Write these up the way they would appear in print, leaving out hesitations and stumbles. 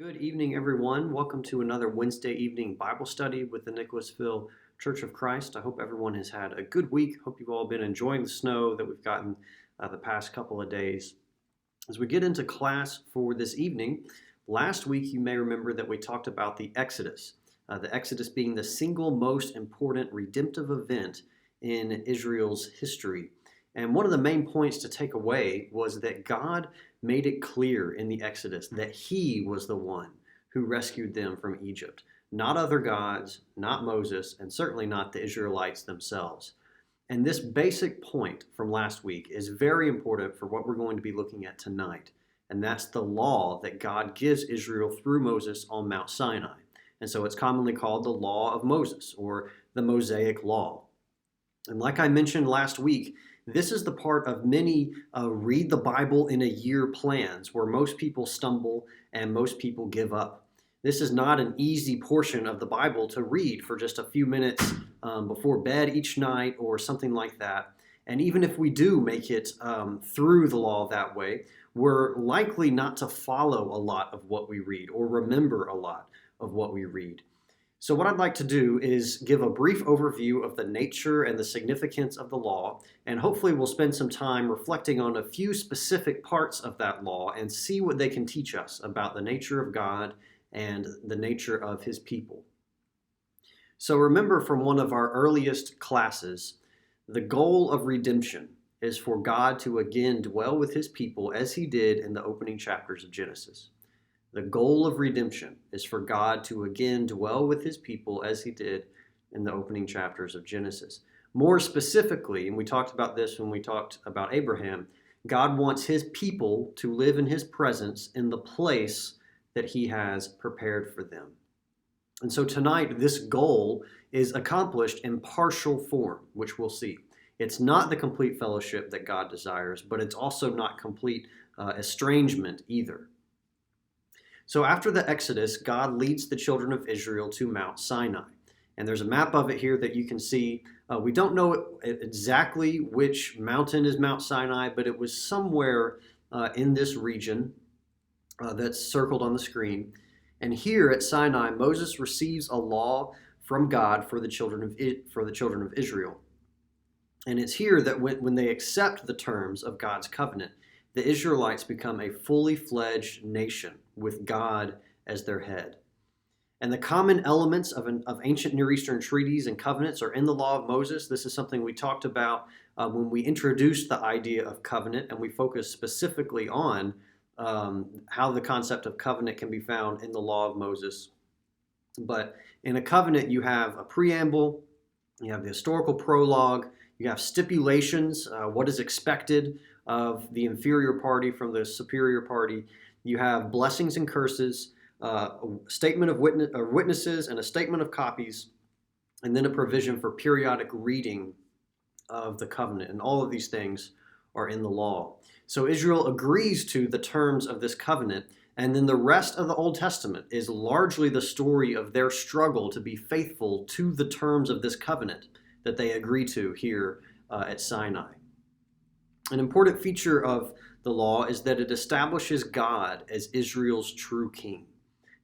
Good evening, everyone. Welcome to another Wednesday evening Bible study with the Nicholasville Church of Christ. I hope everyone has had a good week. Hope you've all been enjoying the snow that we've gotten the past couple of days. As we get into class for this evening, last week you may remember that we talked about the Exodus being the single most important redemptive event in Israel's history. And one of the main points to take away was that God made it clear in the Exodus that He was the one who rescued them from Egypt, not other gods, not Moses, and certainly not the Israelites themselves. And this basic point from last week is very important for what we're going to be looking at tonight. And that's the law that God gives Israel through Moses on Mount Sinai. And so it's commonly called the Law of Moses or the Mosaic Law. And like I mentioned last week, this is the part of many read the Bible in a year plans where most people stumble and most people give up. This is not an easy portion of the Bible to read for just a few minutes before bed each night or something like that. And even if we do make it through the law that way, we're likely not to follow a lot of what we read or remember a lot of what we read. So what I'd like to do is give a brief overview of the nature and the significance of the law, and hopefully we'll spend some time reflecting on a few specific parts of that law and see what they can teach us about the nature of God and the nature of His people. So remember from one of our earliest classes, the goal of redemption is for God to again dwell with His people as He did in the opening chapters of Genesis. The goal of redemption is for God to again dwell with His people as He did in the opening chapters of Genesis. More specifically, and we talked about this when we talked about Abraham, God wants His people to live in His presence in the place that He has prepared for them. And so tonight, this goal is accomplished in partial form, which we'll see. It's not the complete fellowship that God desires, but it's also not complete estrangement either. So after the Exodus, God leads the children of Israel to Mount Sinai. And there's a map of it here that you can see. We don't know exactly which mountain is Mount Sinai, but it was somewhere in this region that's circled on the screen. And here at Sinai, Moses receives a law from God for the children of Israel. And it's here that when they accept the terms of God's covenant, the Israelites become a fully fledged nation with God as their head. And the common elements of ancient Near Eastern treaties and covenants are in the law of Moses. This is something we talked about when we introduced the idea of covenant, and we focused specifically on how the concept of covenant can be found in the law of Moses. But in a covenant, you have a preamble, you have the historical prologue, you have stipulations, what is expected of the inferior party from the superior party. You have blessings and curses, a statement of witnesses and a statement of copies, and then a provision for periodic reading of the covenant. And all of these things are in the law. So Israel agrees to the terms of this covenant, and then the rest of the Old Testament is largely the story of their struggle to be faithful to the terms of this covenant that they agree to here at Sinai. An important feature of the law is that it establishes God as Israel's true king.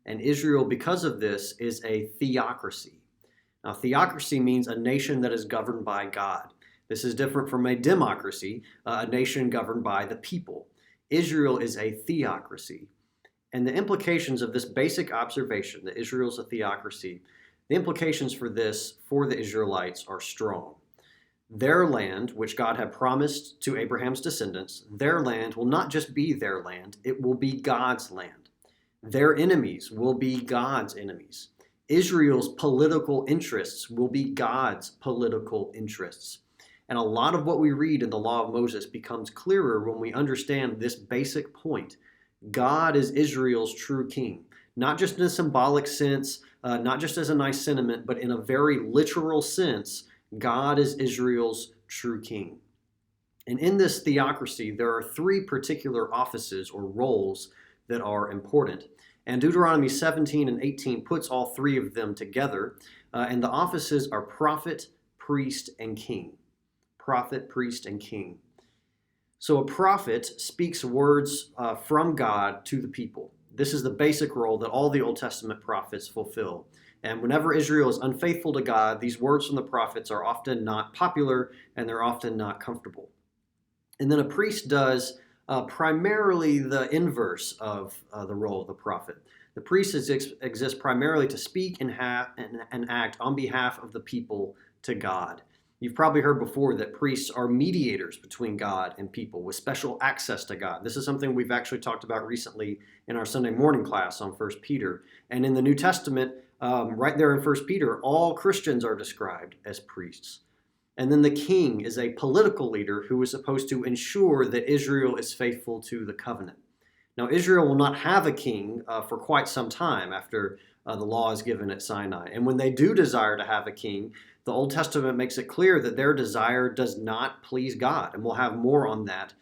And Israel, because of this, is a theocracy. Now, theocracy means a nation that is governed by God. This is different from a democracy, a nation governed by the people. Israel is a theocracy. And the implications of this basic observation, that Israel is a theocracy, the implications for this for the Israelites are strong. Their land, which God had promised to Abraham's descendants, their land will not just be their land, it will be God's land. Their enemies will be God's enemies. Israel's political interests will be God's political interests. And a lot of what we read in the law of Moses becomes clearer when we understand this basic point. God is Israel's true king, not just in a symbolic sense, not just as a nice sentiment, but in a very literal sense. God is Israel's true king. And in this theocracy, there are three particular offices or roles that are important. And Deuteronomy 17 and 18 puts all three of them together. And the offices are prophet, priest, and king. Prophet, priest, and king. So a prophet speaks words from God to the people. This is the basic role that all the Old Testament prophets fulfill. And whenever Israel is unfaithful to God, these words from the prophets are often not popular and they're often not comfortable. And then a priest does primarily the inverse of the role of the prophet. The priest exists primarily to speak and act on behalf of the people to God. You've probably heard before that priests are mediators between God and people with special access to God. This is something we've actually talked about recently in our Sunday morning class on 1 Peter. And in the New Testament, right there in 1 Peter, all Christians are described as priests. And then the king is a political leader who is supposed to ensure that Israel is faithful to the covenant. Now, Israel will not have a king for quite some time after the law is given at Sinai. And when they do desire to have a king, the Old Testament makes it clear that their desire does not please God. And we'll have more on that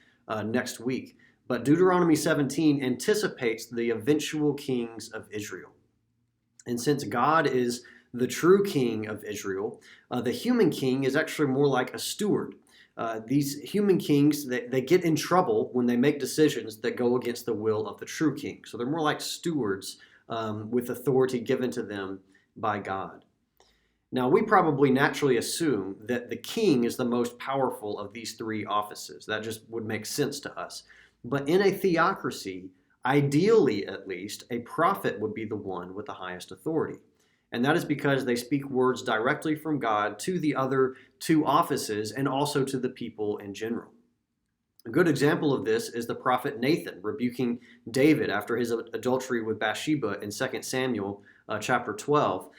next week. But Deuteronomy 17 anticipates the eventual kings of Israel. And since God is the true king of Israel, the human king is actually more like a steward. These human kings, they get in trouble when they make decisions that go against the will of the true king. So they're more like stewards with authority given to them by God. Now, we probably naturally assume that the king is the most powerful of these three offices. That just would make sense to us. But in a theocracy, ideally at least, a prophet would be the one with the highest authority. And that is because they speak words directly from God to the other two offices and also to the people in general. A good example of this is the prophet Nathan rebuking David after his adultery with Bathsheba in 2 Samuel chapter 12.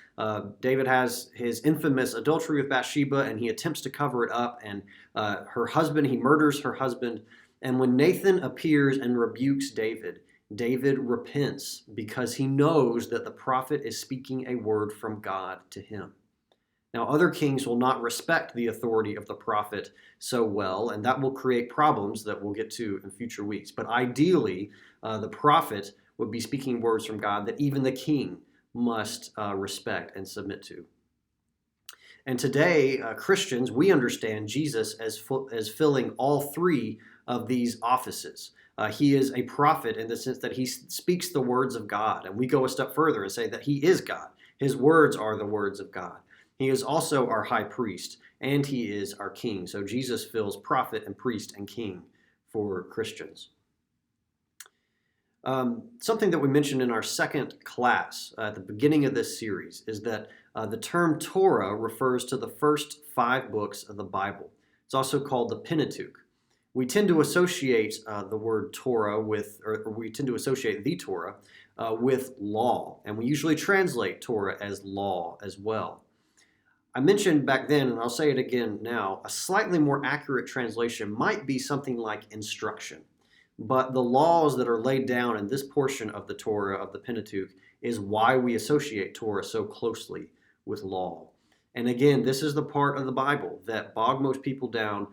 David has his infamous adultery with Bathsheba and he attempts to cover it up, and he murders her husband. And when Nathan appears and rebukes David, David repents because he knows that the prophet is speaking a word from God to him. Now, other kings will not respect the authority of the prophet so well, and that will create problems that we'll get to in future weeks. But ideally, the prophet would be speaking words from God that even the king must respect and submit to. And today, Christians, we understand Jesus as filling all three of these offices. He is a prophet in the sense that he speaks the words of God. And we go a step further and say that he is God. His words are the words of God. He is also our high priest, and he is our king. So Jesus fills prophet and priest and king for Christians. Something that we mentioned in our second class at the beginning of this series is that the term Torah refers to the first 5 books of the Bible. It's also called the Pentateuch. We tend to associate the word Torah with, or we tend to associate the Torah with law, and we usually translate Torah as law as well. I mentioned back then, and I'll say it again now, a slightly more accurate translation might be something like instruction. But the laws that are laid down in this portion of the Torah, of the Pentateuch, is why we associate Torah so closely with law. And again, this is the part of the Bible that bogged most people down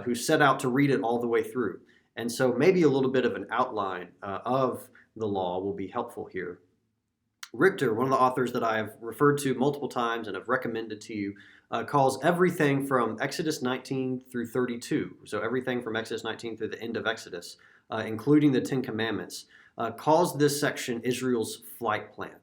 who set out to read it all the way through. And so maybe a little bit of an outline of the law will be helpful here. Richter, one of the authors that I have referred to multiple times and have recommended to you, calls everything from Exodus 19 through 32, so everything from Exodus 19 through the end of Exodus, including the Ten Commandments, calls this section Israel's flight plan.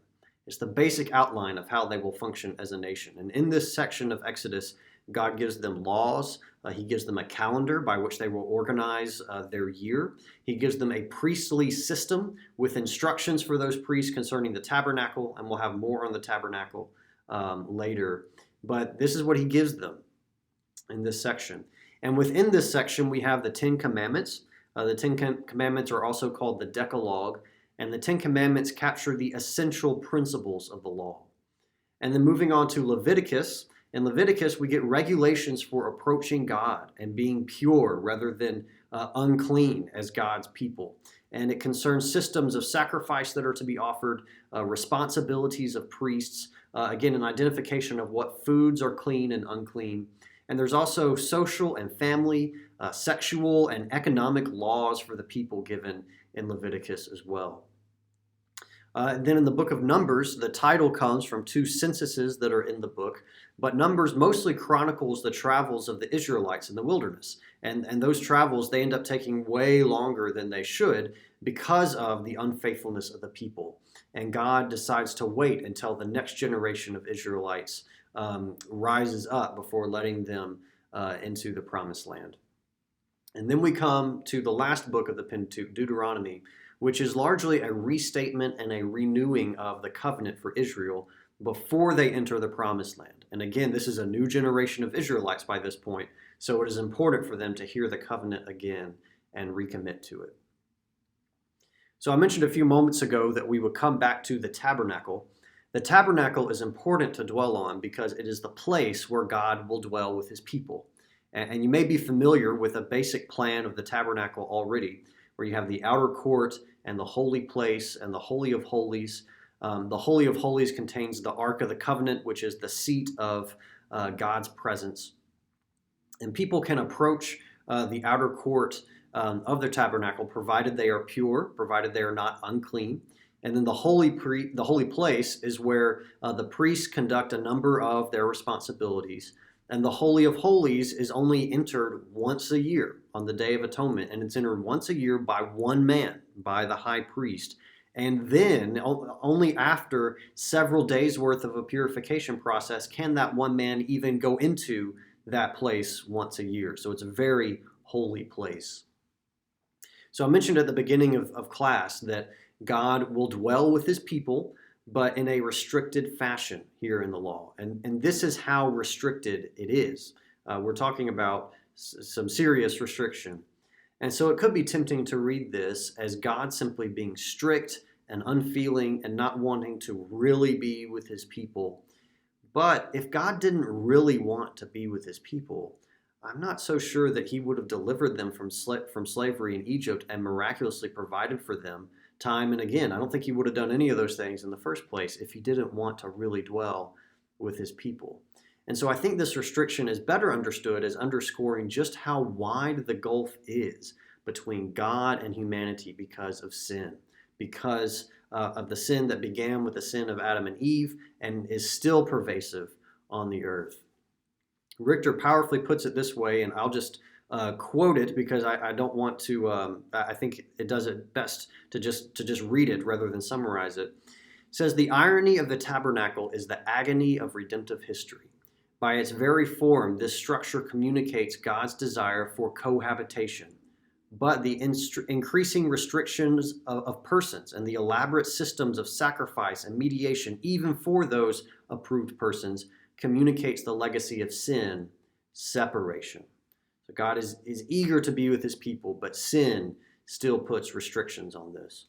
It's the basic outline of how they will function as a nation. And in this section of Exodus, God gives them laws. He gives them a calendar by which they will organize their year. He gives them a priestly system with instructions for those priests concerning the tabernacle, and we'll have more on the tabernacle later. But this is what he gives them in this section. And within this section, we have the Ten Commandments. The Ten Commandments are also called the Decalogue, and the Ten Commandments capture the essential principles of the law. And then moving on to Leviticus. In Leviticus, we get regulations for approaching God and being pure rather than unclean as God's people. And it concerns systems of sacrifice that are to be offered, responsibilities of priests, again, an identification of what foods are clean and unclean. And there's also social and family, sexual and economic laws for the people given in Leviticus as well. Then in the book of Numbers, the title comes from 2 censuses that are in the book, but Numbers mostly chronicles the travels of the Israelites in the wilderness. And those travels, they end up taking way longer than they should because of the unfaithfulness of the people. And God decides to wait until the next generation of Israelites rises up before letting them into the promised land. And then we come to the last book of the Pentateuch, Deuteronomy, which is largely a restatement and a renewing of the covenant for Israel before they enter the promised land. And again, this is a new generation of Israelites by this point, so it is important for them to hear the covenant again and recommit to it. So I mentioned a few moments ago that we would come back to the tabernacle. The tabernacle is important to dwell on because it is the place where God will dwell with his people. And you may be familiar with a basic plan of the tabernacle already, where you have the outer court and the holy place and the Holy of Holies. The Holy of Holies contains the Ark of the Covenant, which is the seat of God's presence. And people can approach the outer court of the tabernacle, provided they are pure, provided they are not unclean. And then the holy place is where the priests conduct a number of their responsibilities. And the Holy of Holies is only entered once a year on the Day of Atonement. And it's entered once a year by one man, by the high priest. And then only after several days worth of a purification process can that one man even go into that place once a year. So it's a very holy place. So I mentioned at the beginning of class that God will dwell with his people, but in a restricted fashion here in the law. And this is how restricted it is. We're talking about some serious restriction. And so it could be tempting to read this as God simply being strict and unfeeling and not wanting to really be with his people. But if God didn't really want to be with his people, I'm not so sure that he would have delivered them from slavery in Egypt and miraculously provided for them time and again. I don't think he would have done any of those things in the first place if he didn't want to really dwell with his people. And so I think this restriction is better understood as underscoring just how wide the gulf is between God and humanity because of sin, because of the sin that began with the sin of Adam and Eve and is still pervasive on the earth. Richter powerfully puts it this way, and I'll just quote it because I don't want to, I think it does it best to just read it rather than summarize it. It says, "The irony of the tabernacle is the agony of redemptive history. By its very form, this structure communicates God's desire for cohabitation. But the increasing restrictions of persons and the elaborate systems of sacrifice and mediation, even for those approved persons, communicates the legacy of sin, separation." So God is eager to be with his people, but sin still puts restrictions on this.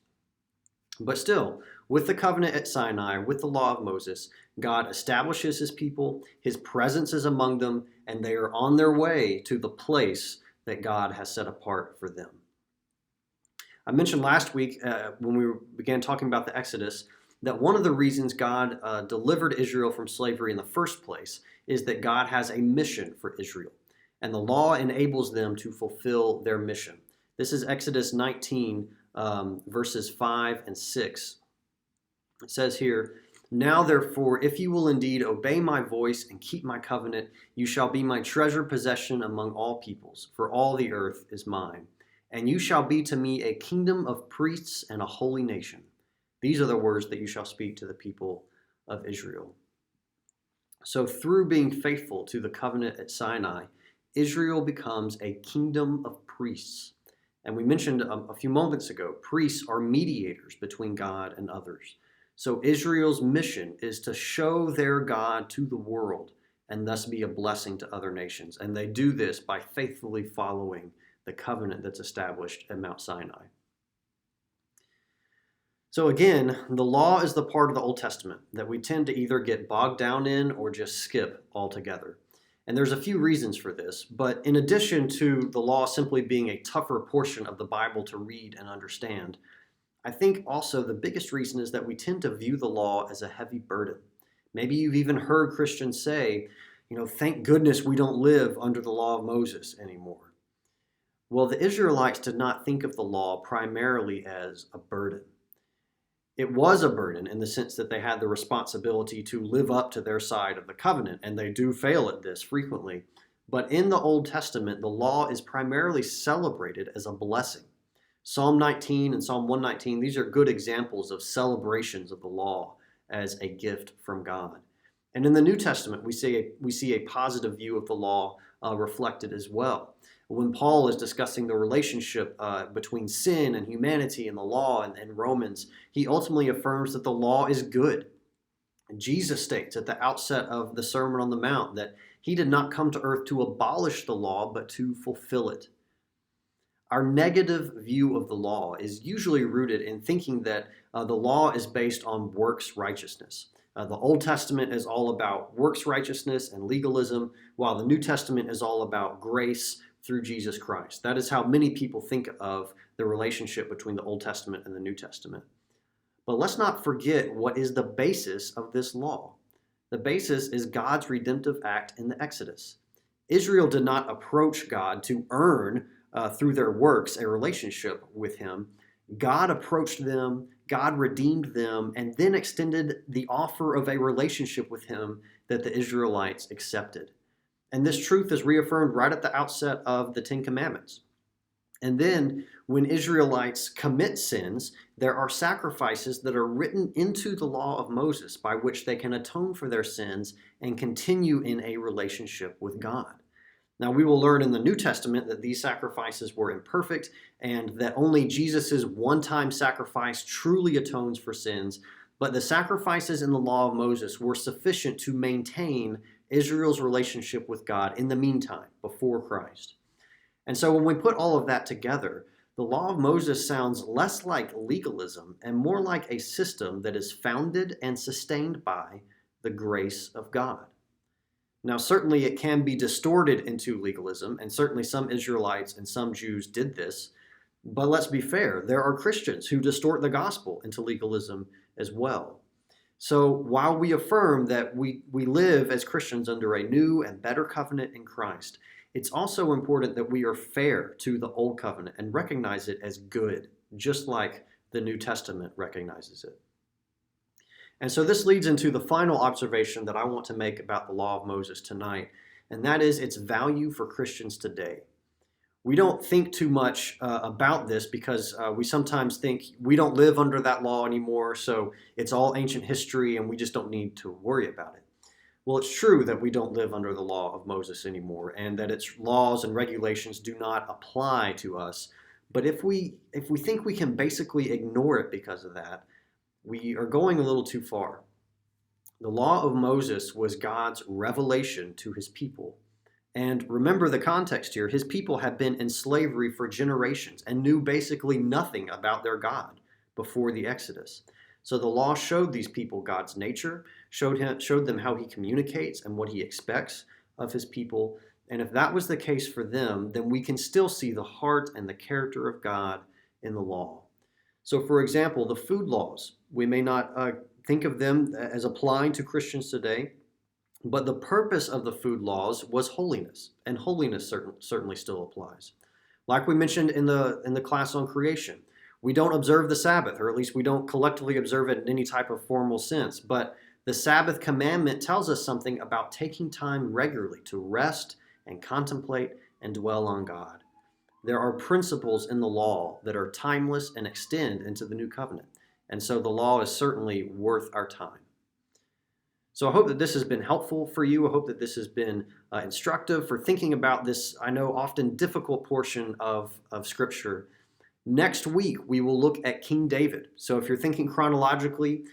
But still, with the covenant at Sinai, with the law of Moses, God establishes his people, his presence is among them, and they are on their way to the place that God has set apart for them. I mentioned last week when we began talking about the Exodus that one of the reasons God delivered Israel from slavery in the first place is that God has a mission for Israel, and the law enables them to fulfill their mission. This is Exodus 19, verses 5 and 6. It says here, "Now therefore, if you will indeed obey my voice and keep my covenant, you shall be my treasured possession among all peoples, for all the earth is mine. And you shall be to me a kingdom of priests and a holy nation. These are the words that you shall speak to the people of Israel." So through being faithful to the covenant at Sinai, Israel becomes a kingdom of priests. And we mentioned a few moments ago, priests are mediators between God and others. So Israel's mission is to show their God to the world and thus be a blessing to other nations. And they do this by faithfully following the covenant that's established at Mount Sinai. So again, the law is the part of the Old Testament that we tend to either get bogged down in or just skip altogether. And there's a few reasons for this, but in addition to the law simply being a tougher portion of the Bible to read and understand, I think also the biggest reason is that we tend to view the law as a heavy burden. Maybe you've even heard Christians say, thank goodness we don't live under the law of Moses anymore. Well, the Israelites did not think of the law primarily as a burden. It was a burden in the sense that they had the responsibility to live up to their side of the covenant, and they do fail at this frequently. But in the Old Testament, the law is primarily celebrated as a blessing. Psalm 19 and Psalm 119, these are good examples of celebrations of the law as a gift from God. And in the New Testament, we see a positive view of the law reflected as well. When Paul is discussing the relationship between sin and humanity and the law in Romans, he ultimately affirms that the law is good. And Jesus states at the outset of the Sermon on the Mount that he did not come to earth to abolish the law, but to fulfill it. Our negative view of the law is usually rooted in thinking that the law is based on works righteousness. The Old Testament is all about works righteousness and legalism, while the New Testament is all about grace through Jesus Christ. That is how many people think of the relationship between the Old Testament and the New Testament. But let's not forget what is the basis of this law. The basis is God's redemptive act in the Exodus. Israel did not approach God to earn through their works a relationship with him. God approached them, God redeemed them, and then extended the offer of a relationship with him that the Israelites accepted. And this truth is reaffirmed right at the outset of the Ten Commandments. And then when Israelites commit sins, there are sacrifices that are written into the law of Moses by which they can atone for their sins and continue in a relationship with God. Now, we will learn in the New Testament that these sacrifices were imperfect and that only Jesus' one-time sacrifice truly atones for sins, but the sacrifices in the law of Moses were sufficient to maintain Israel's relationship with God in the meantime, before Christ. And so when we put all of that together, the law of Moses sounds less like legalism and more like a system that is founded and sustained by the grace of God. Now, certainly it can be distorted into legalism, and certainly some Israelites and some Jews did this. But let's be fair, there are Christians who distort the gospel into legalism as well. So while we affirm that we live as Christians under a new and better covenant in Christ, it's also important that we are fair to the old covenant and recognize it as good, just like the New Testament recognizes it. And so this leads into the final observation that I want to make about the law of Moses tonight, and that is its value for Christians today. We don't think too much about this because we sometimes think we don't live under that law anymore, so it's all ancient history and we just don't need to worry about it. Well, it's true that we don't live under the law of Moses anymore and that its laws and regulations do not apply to us. But if we think we can basically ignore it because of that, we are going a little too far. The law of Moses was God's revelation to his people. And remember the context here. His people had been in slavery for generations and knew basically nothing about their God before the Exodus. So the law showed these people God's nature, showed them how he communicates and what he expects of his people. And if that was the case for them, then we can still see the heart and the character of God in the law. So for example, the food laws, we may not think of them as applying to Christians today, but the purpose of the food laws was holiness, and holiness certainly still applies. Like we mentioned in the class on creation, we don't observe the Sabbath, or at least we don't collectively observe it in any type of formal sense, but the Sabbath commandment tells us something about taking time regularly to rest and contemplate and dwell on God. There are principles in the law that are timeless and extend into the new covenant. And so the law is certainly worth our time. So I hope that this has been helpful for you. I hope that this has been instructive for thinking about this, I know, often difficult portion of Scripture. Next week, we will look at King David. So if you're thinking chronologically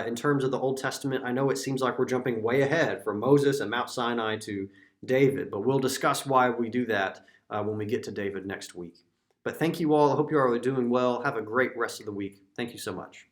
in terms of the Old Testament, I know it seems like we're jumping way ahead from Moses and Mount Sinai to David, but we'll discuss why we do that when we get to David next week. But thank you all. I hope you are doing well. Have a great rest of the week. Thank you so much.